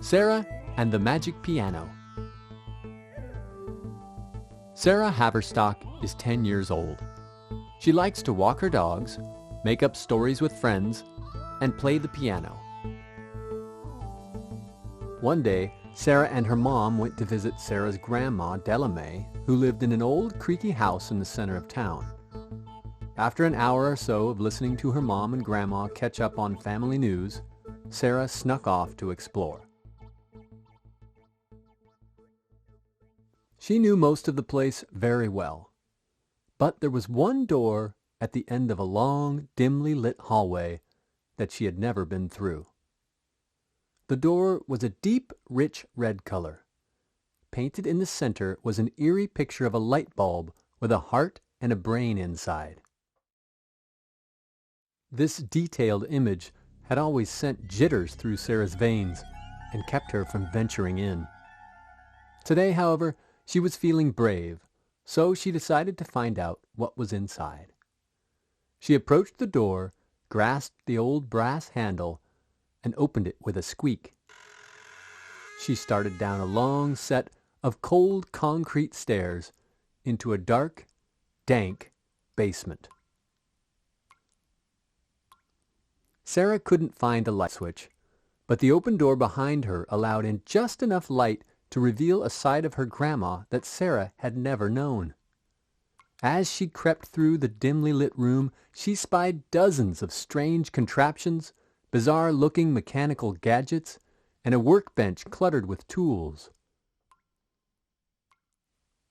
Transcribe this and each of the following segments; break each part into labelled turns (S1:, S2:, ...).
S1: Sarah and the Magic Piano. Sarah Haverstock is 10 years old. She likes to walk her dogs, make up stories with friends, and play the piano. One day, Sarah and her mom went to visit Sarah's grandma, Della Mae, who lived in an old creaky house in the center of town. After an hour or so of listening to her mom and grandma catch up on family news, Sarah snuck off to explore. She knew most of the place very well, but there was one door at the end of a long, dimly lit hallway that she had never been through. The door was a deep, rich red color. Painted in the center was an eerie picture of a light bulb with a heart and a brain inside. This detailed image had always sent jitters through Sarah's veins and kept her from venturing in. Today, however, she was feeling brave, so she decided to find out what was inside. She approached the door, grasped the old brass handle, and opened it with a squeak. She started down a long set of cold concrete stairs into a dark, dank basement. Sarah couldn't find a light switch, but the open door behind her allowed in just enough light to reveal a side of her grandma that Sarah had never known. As she crept through the dimly lit room, she spied dozens of strange contraptions, bizarre-looking mechanical gadgets, and a workbench cluttered with tools.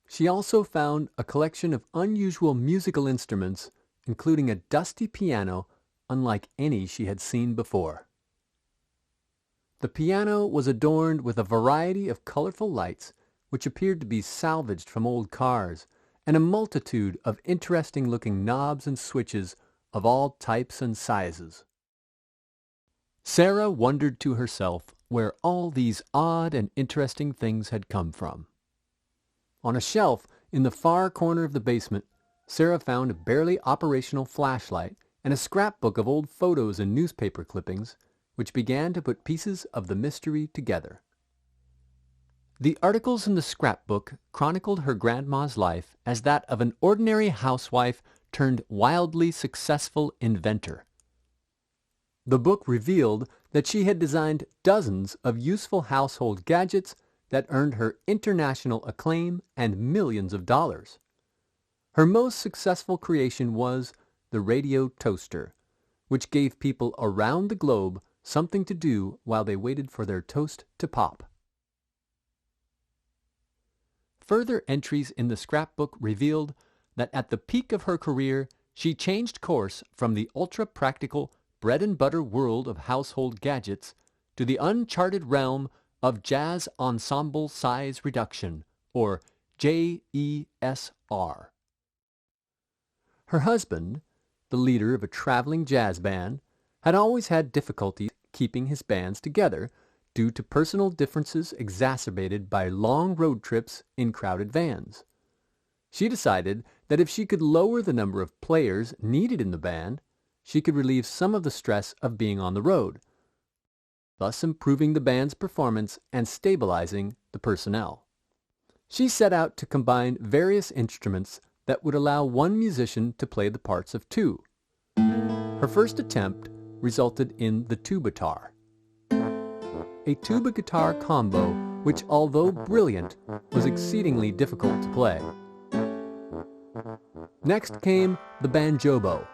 S1: She also found a collection of unusual musical instruments, including a dusty piano unlike any she had seen before. The piano was adorned with a variety of colorful lights which appeared to be salvaged from old cars, and a multitude of interesting-looking knobs and switches of all types and sizes. Sarah wondered to herself where all these odd and interesting things had come from. On a shelf in the far corner of the basement, Sarah found a barely operational flashlight and a scrapbook of old photos and newspaper clippings, which began to put pieces of the mystery together. The articles in the scrapbook chronicled her grandma's life as that of an ordinary housewife turned wildly successful inventor. The book revealed that she had designed dozens of useful household gadgets that earned her international acclaim and millions of dollars. Her most successful creation was the radio toaster, which gave people around the globe something to do while they waited for their toast to pop. Further entries in the scrapbook revealed that at the peak of her career, she changed course from the ultra-practical bread-and-butter world of household gadgets to the uncharted realm of jazz ensemble size reduction, or JESR. Her husband, the leader of a traveling jazz band, had always had difficulty keeping his bands together due to personal differences exacerbated by long road trips in crowded vans. She decided that if she could lower the number of players needed in the band, she could relieve some of the stress of being on the road, thus improving the band's performance and stabilizing the personnel. She set out to combine various instruments that would allow one musician to play the parts of two. Her first attempt resulted in the tubatar, a tuba-guitar combo which, although brilliant, was exceedingly difficult to play. Next came the banjobo.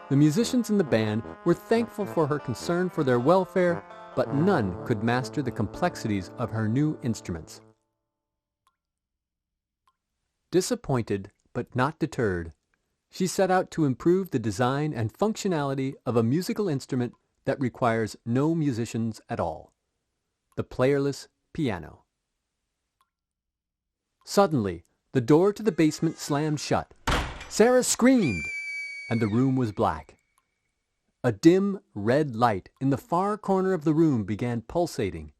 S1: The musicians in the band were thankful for her concern for their welfare, but none could master the complexities of her new instruments. Disappointed but not deterred, she set out to improve the design and functionality of a musical instrument that requires no musicians at all: the playerless piano. Suddenly, the door to the basement slammed shut. Sarah screamed, and the room was black. A dim red light in the far corner of the room began pulsating.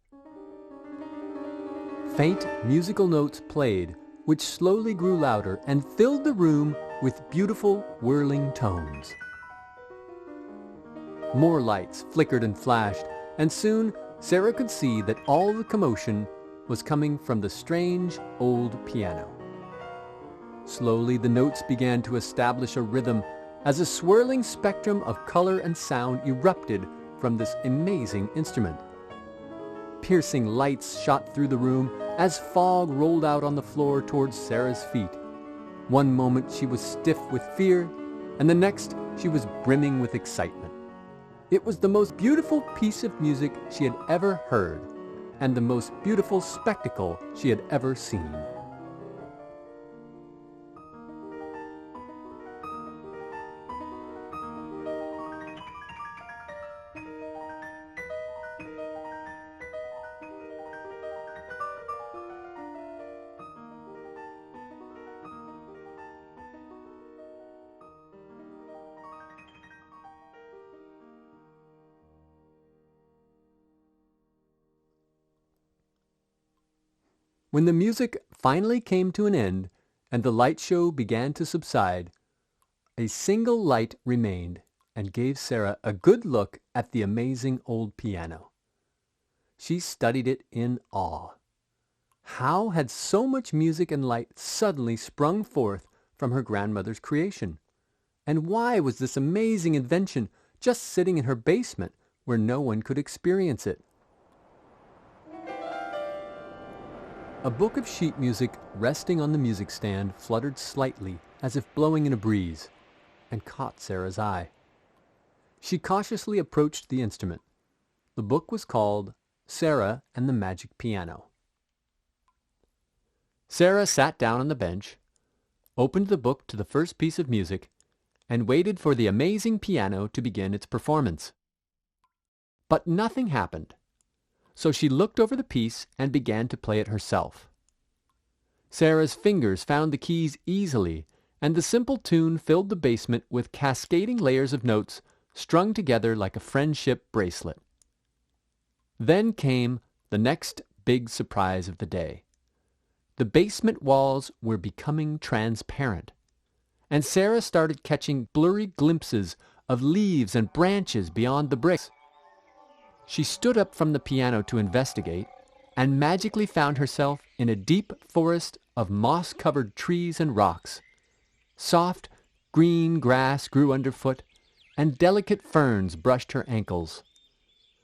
S1: Faint musical notes played, which slowly grew louder and filled the room with beautiful whirling tones. More lights flickered and flashed, and soon Sarah could see that all the commotion was coming from the strange old piano. Slowly the notes began to establish a rhythm as a swirling spectrum of color and sound erupted from this amazing instrument. Piercing lights shot through the room as fog rolled out on the floor towards Sarah's feet. One moment she was stiff with fear, and the next she was brimming with excitement. It was the most beautiful piece of music she had ever heard, and the most beautiful spectacle she had ever seen. When the music finally came to an end and the light show began to subside, a single light remained and gave Sarah a good look at the amazing old piano. She studied it in awe. How had so much music and light suddenly sprung forth from her grandmother's creation? And why was this amazing invention just sitting in her basement where no one could experience it? A book of sheet music resting on the music stand fluttered slightly as if blowing in a breeze, and caught Sarah's eye. She cautiously approached the instrument. The book was called Sarah and the Magic Piano. Sarah sat down on the bench, opened the book to the first piece of music, and waited for the amazing piano to begin its performance. But nothing happened. So she looked over the piece and began to play it herself. Sarah's fingers found the keys easily, and the simple tune filled the basement with cascading layers of notes strung together like a friendship bracelet. Then came the next big surprise of the day. The basement walls were becoming transparent, and Sarah started catching blurry glimpses of leaves and branches beyond the bricks. She stood up from the piano to investigate, and magically found herself in a deep forest of moss-covered trees and rocks. Soft, green grass grew underfoot, and delicate ferns brushed her ankles.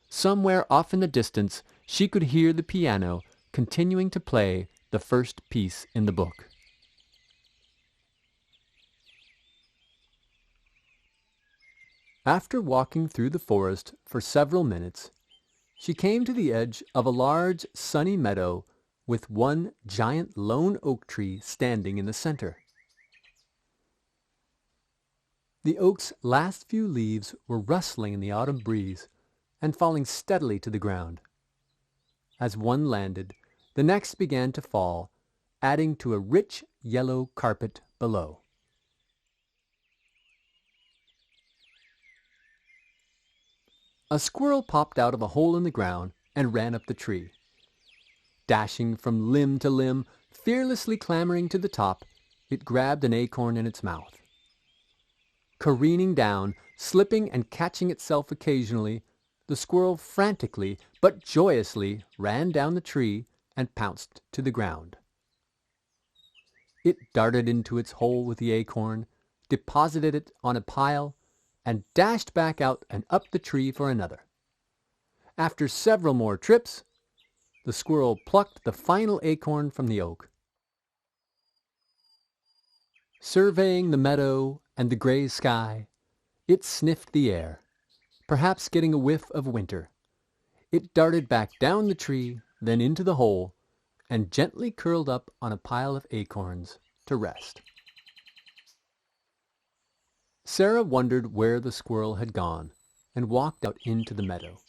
S1: Somewhere off in the distance, she could hear the piano continuing to play the first piece in the book. After walking through the forest for several minutes, she came to the edge of a large, sunny meadow with one giant lone oak tree standing in the center. The oak's last few leaves were rustling in the autumn breeze and falling steadily to the ground. As one landed, the next began to fall, adding to a rich yellow carpet below. A squirrel popped out of a hole in the ground and ran up the tree. Dashing from limb to limb, fearlessly clambering to the top, it grabbed an acorn in its mouth. Careening down, slipping and catching itself occasionally, the squirrel frantically but joyously ran down the tree and pounced to the ground. It darted into its hole with the acorn, deposited it on a pile, and dashed back out and up the tree for another. After several more trips, the squirrel plucked the final acorn from the oak. Surveying the meadow and the gray sky, it sniffed the air, perhaps getting a whiff of winter. It darted back down the tree, then into the hole, and gently curled up on a pile of acorns to rest. Sarah wondered where the squirrel had gone and walked out into the meadow.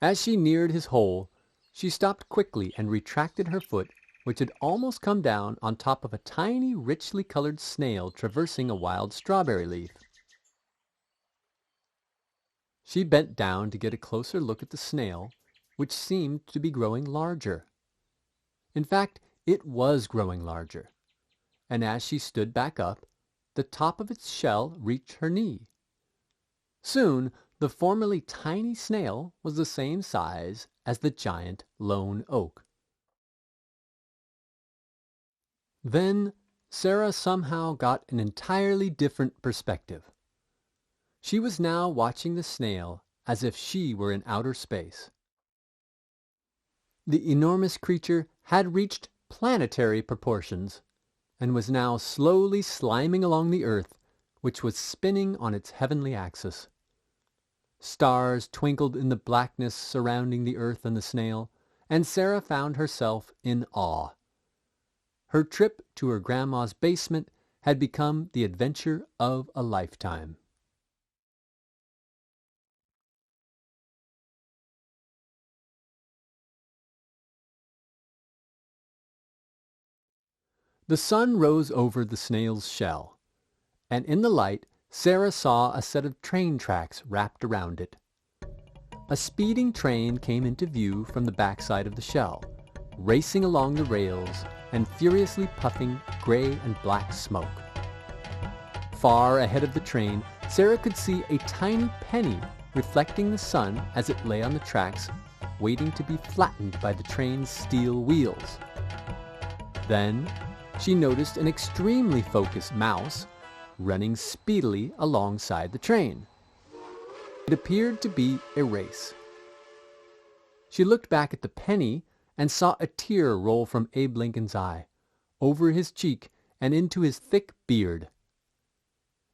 S1: As she neared his hole, she stopped quickly and retracted her foot, which had almost come down on top of a tiny, richly colored snail traversing a wild strawberry leaf. She bent down to get a closer look at the snail, which seemed to be growing larger. In fact, it was growing larger, and as she stood back up, the top of its shell reached her knee. Soon, the the formerly tiny snail was the same size as the giant lone oak. Then Sarah somehow got an entirely different perspective. She was now watching the snail as if she were in outer space. The enormous creature had reached planetary proportions and was now slowly sliming along the earth, which was spinning on its heavenly axis. Stars twinkled in the blackness surrounding the earth and the snail, and Sarah found herself in awe. Her trip to her grandma's basement had become the adventure of a lifetime. The sun rose over the snail's shell, and in the light Sarah saw a set of train tracks wrapped around it. A speeding train came into view from the backside of the shell, racing along the rails and furiously puffing gray and black smoke. Far ahead of the train, Sarah could see a tiny penny reflecting the sun as it lay on the tracks, waiting to be flattened by the train's steel wheels. Then she noticed an extremely focused mouse running speedily alongside the train. It appeared to be a race. She looked back at the penny and saw a tear roll from Abe Lincoln's eye, over his cheek and into his thick beard.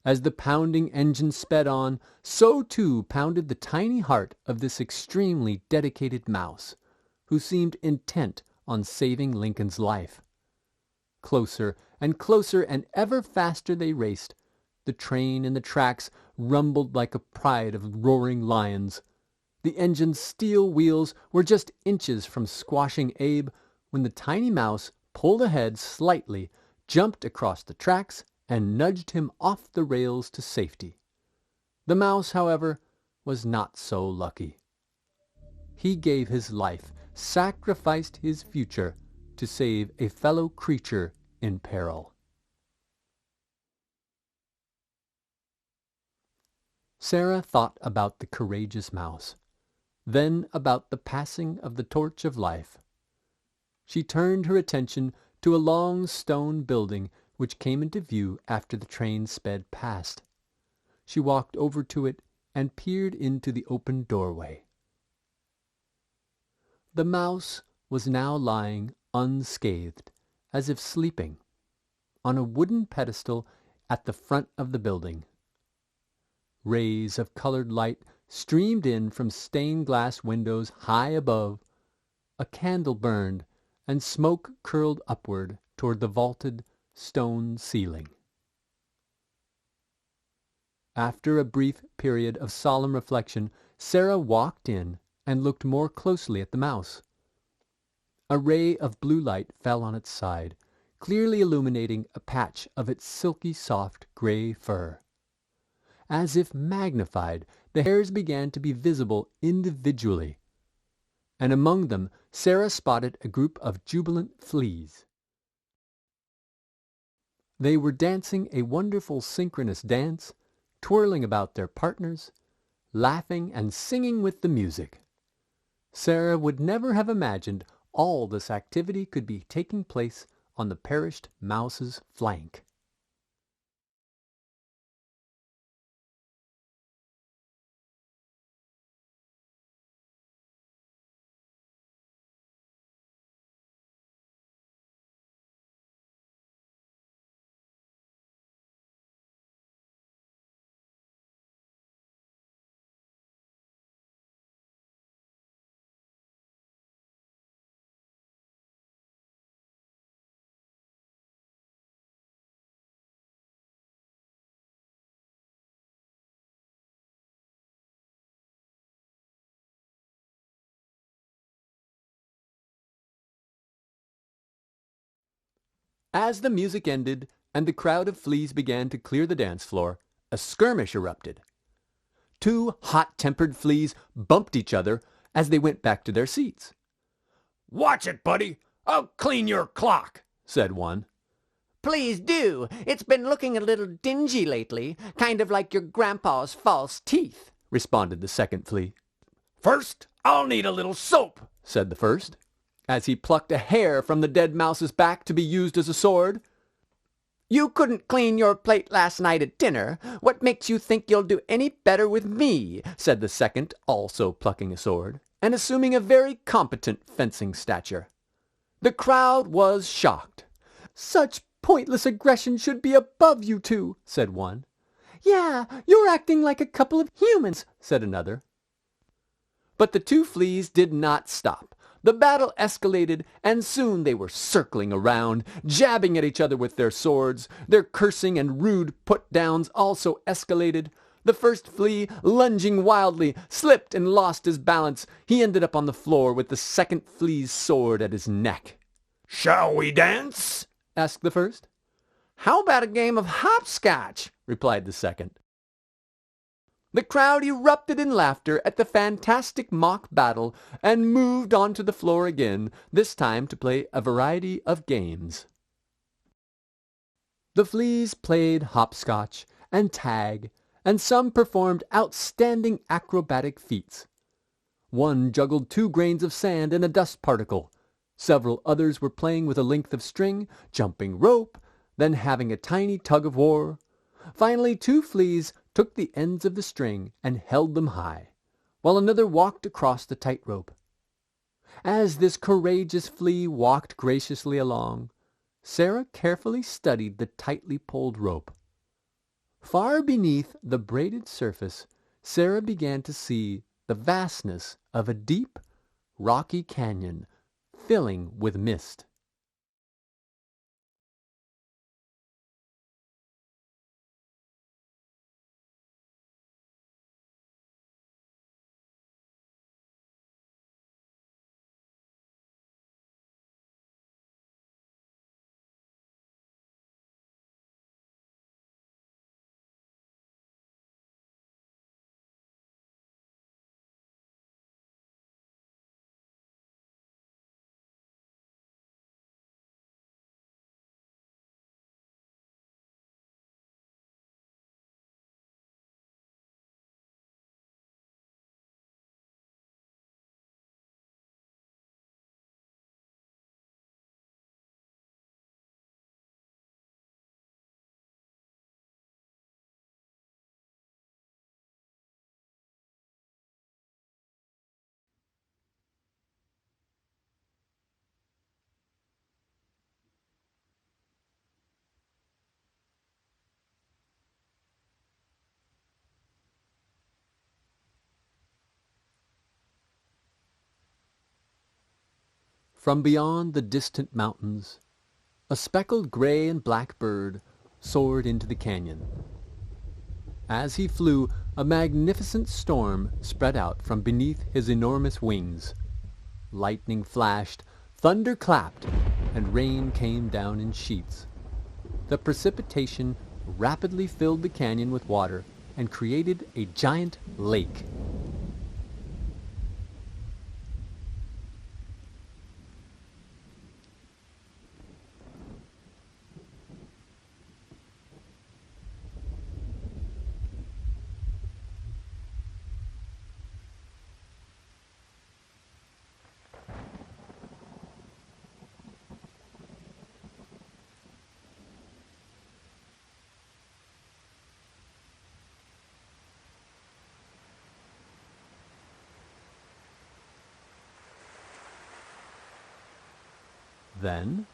S1: As the pounding engine sped on, so too pounded the tiny heart of this extremely dedicated mouse, who seemed intent on saving Lincoln's life. Closer and closer and ever faster they raced. The train and the tracks rumbled like a pride of roaring lions. The engine's steel wheels were just inches from squashing Abe when the tiny mouse pulled ahead slightly, jumped across the tracks, and nudged him off the rails to safety. The mouse, however, was not so lucky. He gave his life, sacrificed his future to save a fellow creature in peril. Sarah thought about the courageous mouse, then about the passing of the torch of life. She turned her attention to a long stone building which came into view after the train sped past. She walked over to it and peered into the open doorway. The mouse was now lying unscathed, as if sleeping, on a wooden pedestal at the front of the building. Rays of colored light streamed in from stained glass windows high above. A candle burned, and smoke curled upward toward the vaulted stone ceiling. After a brief period of solemn reflection, Sarah walked in and looked more closely at the mouse. A ray of blue light fell on its side, clearly illuminating a patch of its silky soft gray fur. As if magnified, the hairs began to be visible individually, and among them Sarah spotted a group of jubilant fleas. They were dancing a wonderful synchronous dance, twirling about their partners, laughing and singing with the music. Sarah would never have imagined all this activity could be taking place on the perished mouse's flank. As the music ended and the crowd of fleas began to clear the dance floor, a skirmish erupted. Two hot-tempered fleas bumped each other as they went back to their seats. "Watch it, buddy! I'll clean your clock," said one.
S2: Please do. It's been looking a little dingy lately, kind of like your grandpa's false teeth,
S1: responded the second flea.
S2: "First, I'll need a little soap,"
S1: said the first, as he plucked a hair from the dead mouse's back to be used as a sword.
S3: "You couldn't clean your plate last night at dinner. What makes you think you'll do any better with me?"
S1: said the second, also plucking a sword, and assuming a very competent fencing stature. The crowd was shocked. "Such pointless aggression should be above you two," said one. "Yeah, you're acting like a couple of humans," said another. But the two fleas did not stop. The battle escalated, and soon they were circling around, jabbing at each other with their swords. Their cursing and rude put-downs also escalated. The first flea, lunging wildly, slipped and lost his balance. He ended up on the floor with the second flea's sword at his neck.
S2: "Shall we dance?"
S1: asked the first.
S3: "How about a game of hopscotch?"
S1: replied the second. The crowd erupted in laughter at the fantastic mock battle and moved onto the floor again, this time to play a variety of games. The fleas played hopscotch and tag, and some performed outstanding acrobatic feats. One juggled 2 grains of sand and a dust particle. Several others were playing with a length of string, jumping rope, then having a tiny tug-of-war. Finally, 2 fleas took the ends of the string and held them high, while another walked across the tightrope. As this courageous flea walked graciously along, Sarah carefully studied the tightly pulled rope. Far beneath the braided surface, Sarah began to see the vastness of a deep, rocky canyon filling with mist. From beyond the distant mountains, a speckled gray and black bird soared into the canyon. As he flew, a magnificent storm spread out from beneath his enormous wings. Lightning flashed, thunder clapped, and rain came down in sheets. The precipitation rapidly filled the canyon with water and created a giant lake. Then,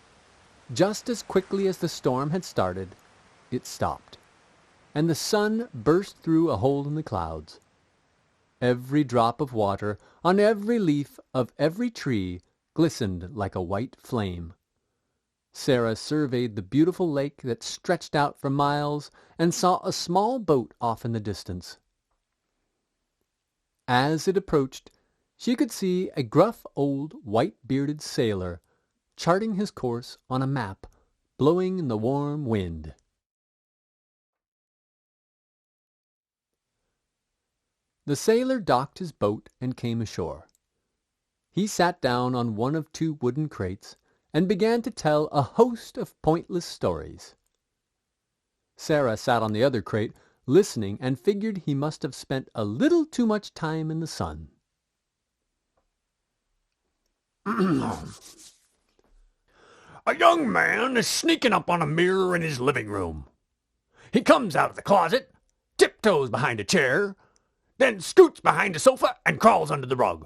S1: just as quickly as the storm had started, it stopped, and the sun burst through a hole in the clouds. Every drop of water on every leaf of every tree glistened like a white flame. Sarah surveyed the beautiful lake that stretched out for miles and saw a small boat off in the distance. As it approached, she could see a gruff old white-bearded sailor charting his course on a map, blowing in the warm wind. The sailor docked his boat and came ashore. He sat down on one of 2 wooden crates and began to tell a host of pointless stories. Sarah sat on the other crate, listening, and figured he must have spent a little too much time in the sun.
S2: A young man is sneaking up on a mirror in his living room. He comes out of the closet, tiptoes behind a chair, then scoots behind a sofa and crawls under the rug.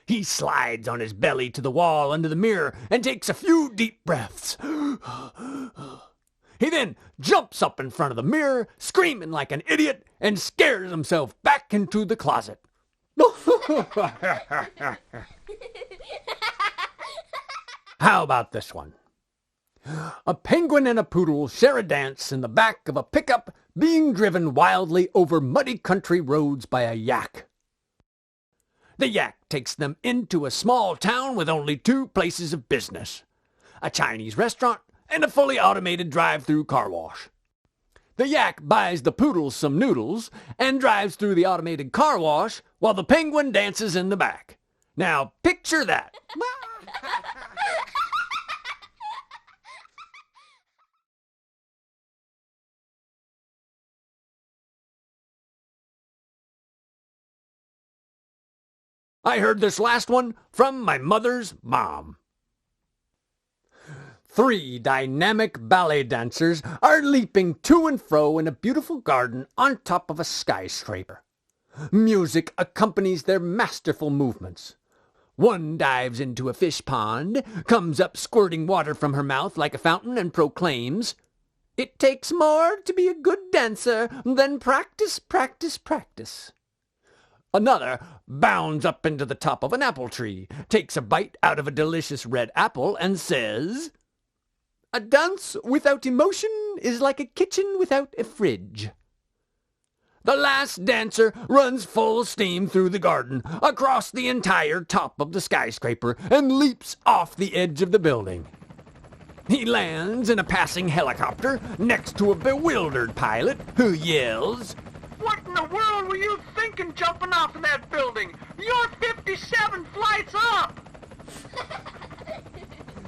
S2: He slides on his belly to the wall under the mirror and takes a few deep breaths. He then jumps up in front of the mirror, screaming like an idiot, and scares himself back into the closet. How about this one? A penguin and a poodle share a dance in the back of a pickup being driven wildly over muddy country roads by a yak. The yak takes them into a small town with only 2 places of business, a Chinese restaurant and a fully automated drive-through car wash. The yak buys the poodle some noodles and drives through the automated car wash while the penguin dances in the back. Now picture that. I heard this last one from my mother's mom. 3 dynamic ballet dancers are leaping to and fro in a beautiful garden on top of a skyscraper. Music accompanies their masterful movements. One dives into a fish pond, comes up squirting water from her mouth like a fountain, and proclaims, "It takes more to be a good dancer than practice, practice, practice." Another bounds up into the top of an apple tree, takes a bite out of a delicious red apple, and says, "A dance without emotion is like a kitchen without a fridge." The last dancer runs full steam through the garden, across the entire top of the skyscraper, and leaps off the edge of the building. He lands in a passing helicopter next to a bewildered pilot who yells,
S4: "What in the world were you thinking jumping off of that building? You're 57 flights up!"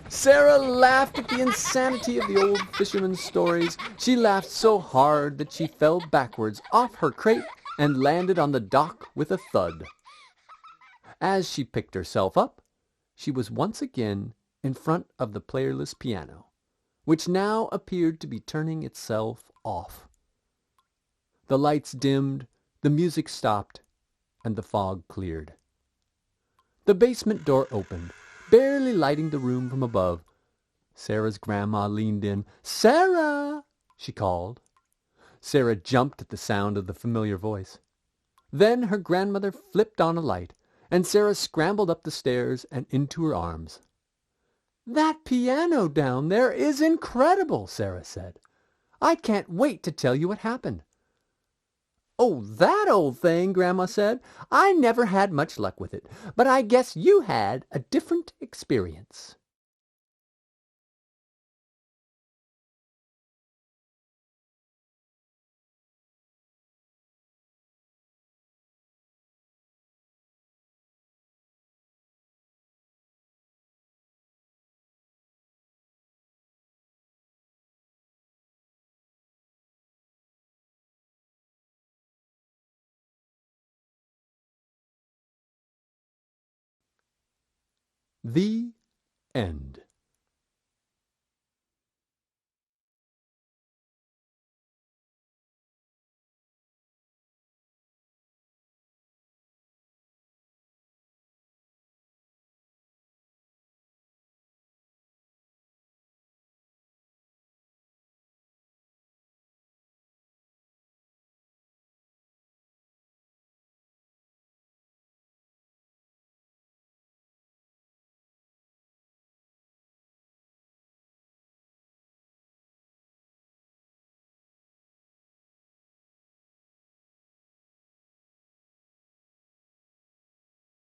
S1: Sarah laughed at the insanity of the old fisherman's stories. She laughed so hard that she fell backwards off her crate and landed on the dock with a thud. As she picked herself up, she was once again in front of the playerless piano, which now appeared to be turning itself off. The lights dimmed, the music stopped, and the fog cleared. The basement door opened, barely lighting the room from above. Sarah's grandma leaned in. "Sarah!" she called. Sarah jumped at the sound of the familiar voice. Then her grandmother flipped on a light, and Sarah scrambled up the stairs and into her arms. "That piano down there is incredible," Sarah said. "I can't wait to tell you what happened." "Oh, that old thing," Grandma said. "I never had much luck with it, but I guess you had a different experience." The end.